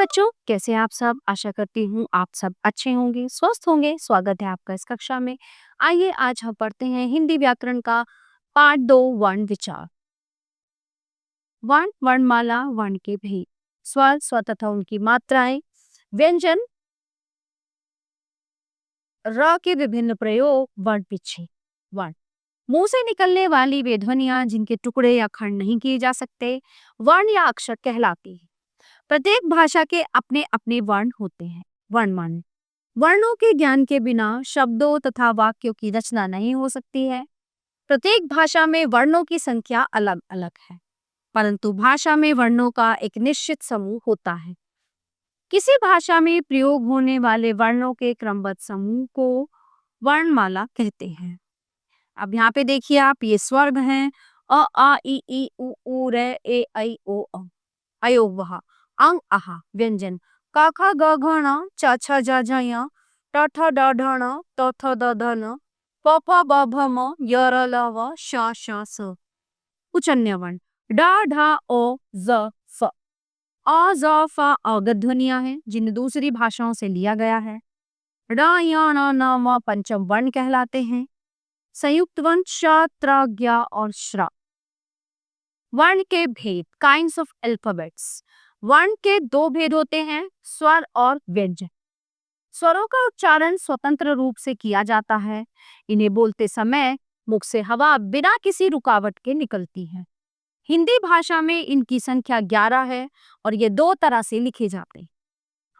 बच्चों, कैसे हैं आप सब? आशा करती हूँ आप सब अच्छे होंगे, स्वस्थ होंगे। स्वागत है आपका इस कक्षा में। आइए आज हम पढ़ते हैं हिंदी व्याकरण का पाठ 2 वर्ण विचार। वर्ण, वर्णमाला, वर्ण के भेद, स्वर, स्वर तथा उनकी मात्राएं, व्यंजन, र के विभिन्न प्रयोग, वर्ण पीछे। वर्ण मुंह से निकलने वाली वे ध्वनियां जिनके टुकड़े या खंड नहीं किए जा सकते, वर्ण या अक्षर कहलाती है। प्रत्येक भाषा के अपने अपने वर्ण होते हैं। वर्णमाला वर्णों के ज्ञान के बिना शब्दों तथा वाक्यों की रचना नहीं हो सकती है। प्रत्येक भाषा में वर्णों की संख्या अलग अलग है, परंतु भाषा में वर्णों का एक निश्चित समूह होता है। किसी भाषा में प्रयोग होने वाले वर्णों के क्रमबद्ध समूह को वर्णमाला कहते हैं। अब यहाँ पे देखिए आप, ये स्वर्ग हैं अ आ इ ई उ ऊ रे ए ऐ ओ औ। अयोग वहा अंग आहा व्यंजन क ख ग घ ण च छ ज झ ञ ट ठ ड ढ ण त थ द ध न प फ ब भ म य र ल व श श स। उच्चारण वर्ण ड ढ ओ ज फ। अ ज फ अवगत ध्वनियां हैं जिन्हें दूसरी भाषाओं से लिया गया है। ड य ण न म पंचम वर्ण कहलाते हैं। संयुक्त वर्ण श त्र ज्ञ और श्र। वर्ण के भेद, काइंड्स ऑफ अल्फाबेट्स। वर्ण के दो भेद होते हैं, स्वर और व्यंजन। स्वरों का उच्चारण स्वतंत्र रूप से किया जाता है। इन्हें बोलते समय मुख से हवा बिना किसी रुकावट के निकलती है। हिंदी भाषा में इनकी संख्या 11 है और ये दो तरह से लिखे जाते हैं।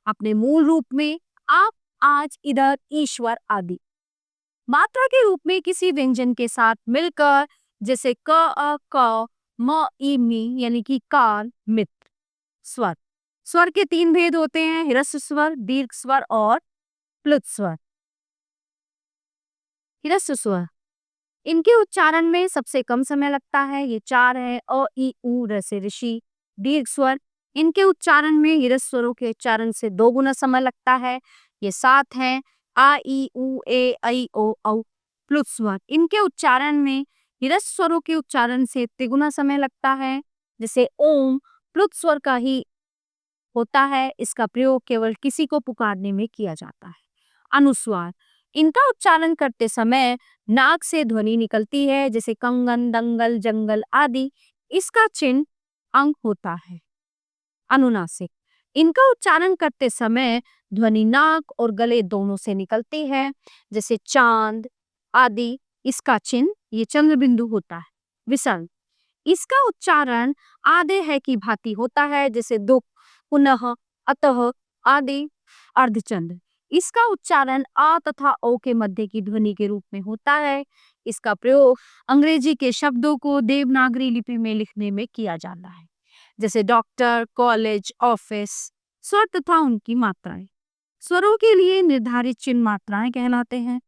अपने मूल रूप में आप, आज, इधर, ईश्वर आदि। मात्रा के रूप में किसी व्यंजन के साथ मिलकर, जैसे क अ क म ई मी यानी कि कार, मित्र। स्वर स्वर के 3 भेद होते हैं, ह्रस्व स्वर, दीर्घ स्वर और प्लुत स्वर। ह्रस्व स्वर इनके उच्चारण में सबसे कम समय लगता है, ये 4 है अ ई उ र से ऋषि। दीर्घ स्वर इनके उच्चारण में ह्रस्व स्वरों के उच्चारण से 2 गुना समय लगता है, ये 7 है आ ई उ ए ऐ ओ औ। प्लुत स्वर इनके उच्चारण में ह्रस्व स्वरों के उच्चारण से तिगुना समय लगता है, जैसे ओम प्लुत स्वर का ही होता है, इसका प्रयोग केवल किसी को पुकारने में किया जाता है। अनुस्वार इनका उच्चारण करते समय नाक से ध्वनि निकलती है, जैसे कंगन, दंगल, जंगल आदि। इसका चिन्ह अंग होता है। अनुनासिक इनका उच्चारण करते समय ध्वनि नाक और गले दोनों से निकलती है, जैसे चांद आदि। इसका चिन्ह ये चंद्र बिंदु होता है। विसर्ग इसका उच्चारण आधे है की भांति होता है, जैसे दुख, पुनः, अतः आदि। अर्धचंद्र इसका उच्चारण आ तथा ओ के मध्य की ध्वनि के रूप में होता है। इसका प्रयोग अंग्रेजी के शब्दों को देवनागरी लिपि में लिखने में किया जाता है, जैसे डॉक्टर, कॉलेज, ऑफिस। स्वर तथा उनकी मात्राएं स्वरों के लिए निर्धारित चिन्ह मात्राएं कहलाते हैं।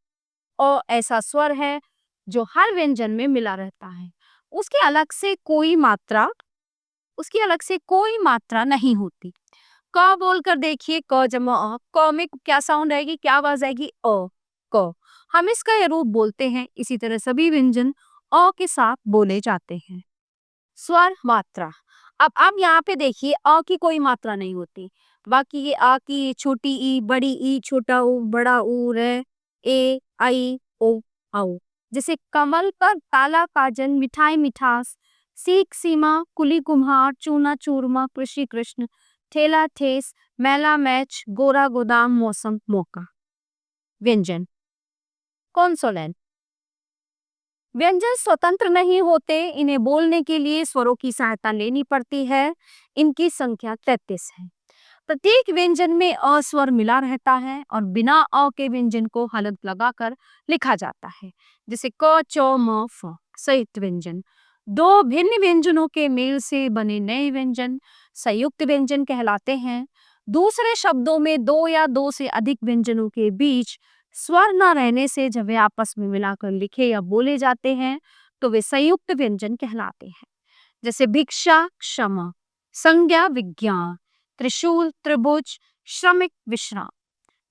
और ऐसा स्वर है जो हर व्यंजन में मिला रहता है, उसकी अलग से कोई मात्रा नहीं होती। क बोलकर देखिए, क जमा अ, क में क्या साउंड आएगी, क्या आवाज आएगी, अ, क। हम इसका यह रूप बोलते हैं। इसी तरह सभी व्यंजन अ के साथ बोले जाते हैं। स्वर मात्रा अब यहाँ पे देखिए, अ की कोई मात्रा नहीं होती। बाकी ये आ की छोटी ई, बड़ी ई, छोटा ऊ, बड़ा ऊ, रे, ए, आई, ओ, औ। जैसे कमल पर ताला काजल, मिठाई मिठास, सीख सीमा, कुली कुम्हार, चूना चूरमा, कृषि कृष्ण, ठेला ठेस, मैला मैच, गोरा गोदाम, मौसम मौका। व्यंजन कॉन्सोनेंट व्यंजन स्वतंत्र नहीं होते, इन्हें बोलने के लिए स्वरों की सहायता लेनी पड़ती है। इनकी संख्या 33 है। प्रत्येक व्यंजन में अ स्वर मिला रहता है और बिना अ के व्यंजन को हलंत लगाकर लिखा जाता है, जैसे क, च, म, फ। संयुक्त व्यंजन दो भिन्न व्यंजनों के मेल से बने नए व्यंजन संयुक्त व्यंजन कहलाते हैं। दूसरे शब्दों में दो या दो से अधिक व्यंजनों के बीच स्वर न रहने से जब वे आपस में मिलाकर लिखे या बोले जाते हैं तो वे संयुक्त व्यंजन कहलाते हैं, जैसे भिक्षा, क्षमा। संज्ञा, विज्ञान। त्रिशूल, त्रिभुज, श्रमिक, विश्राम।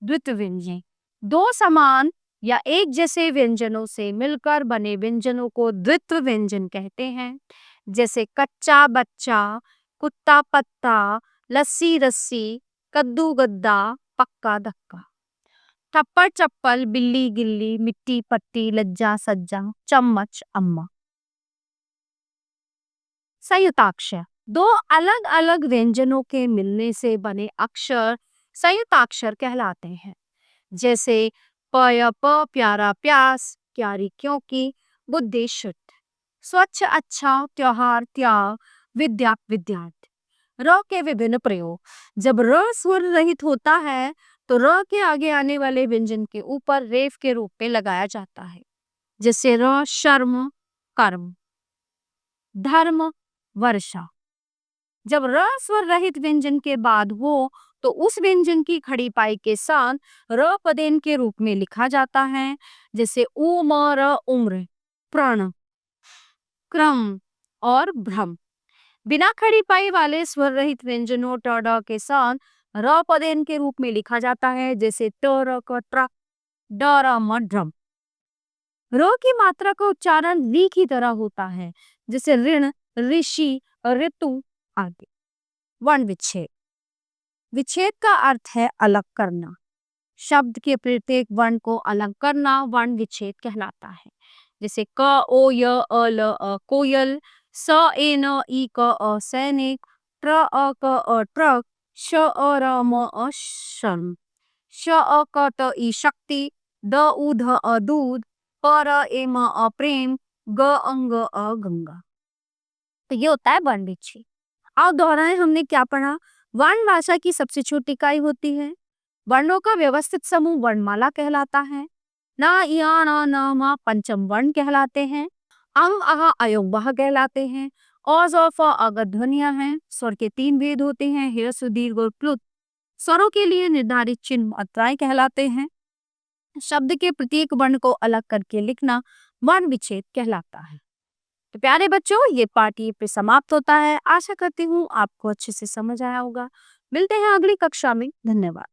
द्वित्व व्यंजन दो समान या एक जैसे व्यंजनों से मिलकर बने व्यंजनों को द्वित्व व्यंजन कहते हैं, जैसे कच्चा बच्चा, कुत्ता पत्ता, लस्सी रस्सी, कद्दू गद्दा पक्का धक्का। थप्पड़ चप्पल बिल्ली गिल्ली मिट्टी पट्टी लज्जा सज्जा चम्मच अम्मा। संयुक्ताक्षर दो अलग अलग व्यंजनों के मिलने से बने अक्षर संयुक्ताक्षर कहलाते हैं। जैसे प या प प्यारा प्यास प्यारी क्योंकि बुद्धि शुद्ध। स्वच्छ अच्छा त्योहार त्याग विद्या विद्यार्थी। र के विभिन्न प्रयोग जब र स्वर रहित होता है तो र के आगे आने वाले व्यंजन के ऊपर रेफ के रूप में लगाया जाता है। जैसे र शर्म कर्म धर्म वर्षा। जब र स्वर रहित व्यंजन के बाद हो तो उस व्यंजन की खड़ी पाई के साथ र पदेन के रूप में लिखा जाता है। जैसे उमर उम्र प्रण क्रम और भ्रम। बिना खड़ी पाई वाले स्वर रहित व्यंजनों ट ड के साथ र पदेन के रूप में लिखा जाता है। जैसे ट र क ट्रक ड र म ड्रम। र की मात्रा का उच्चारण री की तरह होता है। जैसे ऋण ऋषि ऋतु आदि। वर्ण विच्छेद विच्छेद का अर्थ है अलग करना। शब्द के प्रत्येक वर्ण को अलग करना वर्ण विच्छेद कहलाता है। जैसे क ओ य अ ल अ कोयल स ए न ई क अ सैनिक ट्र अ क अ ट्रक श अ र म अ शर्म श अ क त ई शक्ति द उ ध अ दूध प र ए म अ प्रेम ग अंग अ गंगा। तो ये होता है वर्ण विच्छेद। अब दोहराएं हमने क्या पढ़ा। वर्ण भाषा की सबसे छोटी इकाई होती है। वर्णों का व्यवस्थित समूह वर्णमाला कहलाता है। न या न न म पंचम वर्ण कहलाते हैं। अंग अह अयोग वह कहलाते हैं। औ ज़ फ अगध ध्वनियां हैं। स्वर के 3 भेद होते हैं ह्रस्व दीर्घ और प्लुत। स्वरों के लिए निर्धारित चिन्ह मात्राएं कहलाते हैं। शब्द के प्रत्येक वर्ण को अलग करके लिखना वर्ण विच्छेद कहलाता है। तो प्यारे बच्चों ये पाठ ये पे समाप्त होता है। आशा करती हूँ आपको अच्छे से समझ आया होगा। मिलते हैं अगली कक्षा में। धन्यवाद।